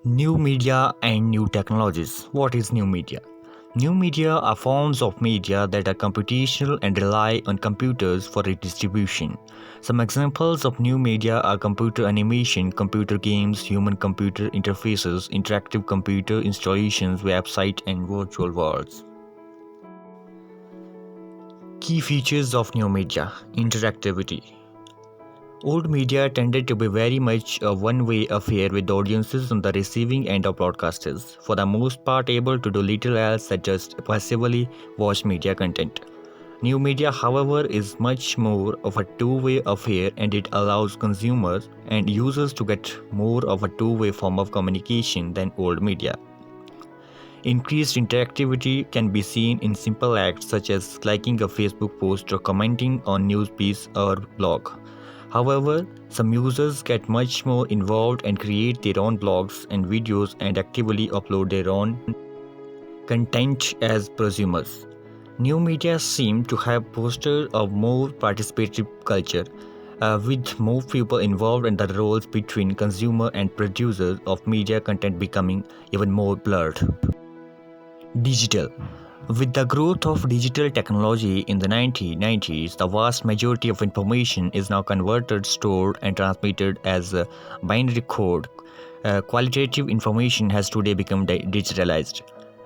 New media and new technologies. What is new media? New media are forms of media that are computational and rely on computers for its distribution. Some examples of new media are computer animation, computer games, human-computer interfaces, interactive computer installations, websites, and virtual worlds. Key features of new media: interactivity. Old media tended to be very much a one-way affair with audiences on the receiving end of broadcasters, for the most part able to do little else than just passively watch media content. New media, however, is much more of a two-way affair, and it allows consumers and users to get more of a two-way form of communication than old media. Increased interactivity can be seen in simple acts such as liking a Facebook post or commenting on news piece or blog. However, some users get much more involved and create their own blogs and videos and actively upload their own content as prosumers. New media seem to have fostered a more participative culture, with more people involved and the roles between consumer and producers of media content becoming even more blurred. Digital. With the growth of digital technology in the 1990s, the vast majority of information is now converted, stored, and transmitted as a binary code. Qualitative information has today become digitalized.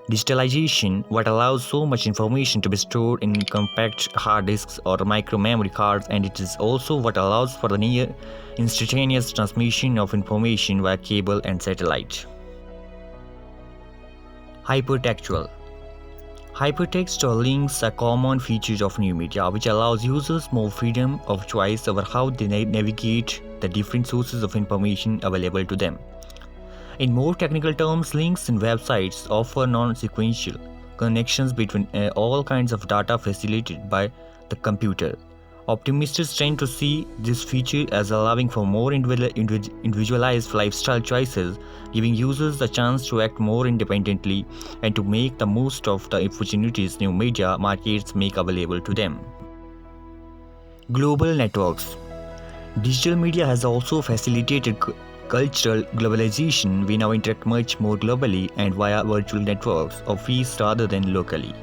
Digitalization, what allows so much information to be stored in compact hard disks or micro memory cards, and it is also what allows for the near instantaneous transmission of information via cable and satellite. Hypertextual. Hypertext or links are common features of new media, which allows users more freedom of choice over how they navigate the different sources of information available to them. In more technical terms, links in websites offer non-sequential connections between all kinds of data facilitated by the computer. Optimists tend to see this feature as allowing for more individualized lifestyle choices, giving users the chance to act more independently and to make the most of the opportunities new media markets make available to them. Global networks. Digital media has also facilitated cultural globalization. We now interact much more globally and via virtual networks of fees rather than locally.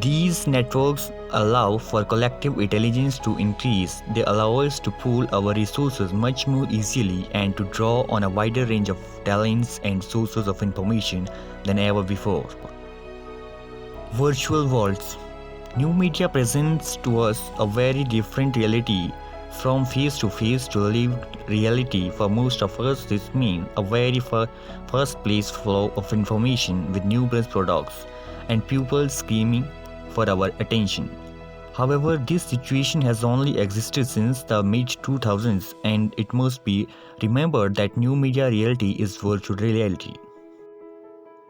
These networks allow for collective intelligence to increase. They allow us to pool our resources much more easily and to draw on a wider range of talents and sources of information than ever before. Virtual worlds. New media presents to us a very different reality from face-to-face to lived reality. For most of us, this means a very first-place flow of information with numerous products and people screaming for our attention. However, this situation has only existed since the mid-2000s, and it must be remembered that new media reality is virtual reality.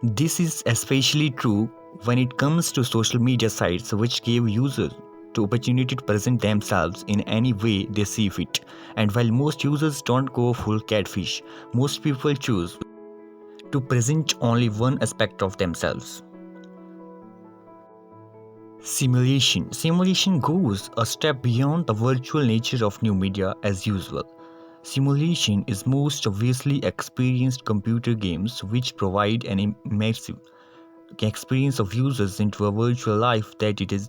This is especially true when it comes to social media sites, which give users the opportunity to present themselves in any way they see fit. And while most users don't go full catfish, most people choose to present only one aspect of themselves. Simulation. Simulation goes a step beyond the virtual nature of new media as usual. Simulation is most obviously experienced computer games which provide an immersive experience of users into a virtual life that it is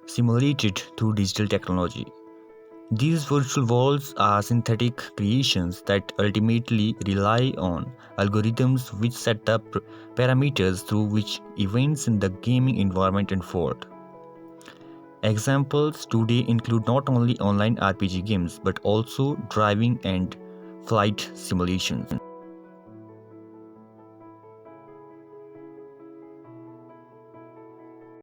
simulated through digital technology. These virtual worlds are synthetic creations that ultimately rely on algorithms which set the parameters through which events in the gaming environment unfold. Examples today include not only online RPG games but also driving and flight simulations.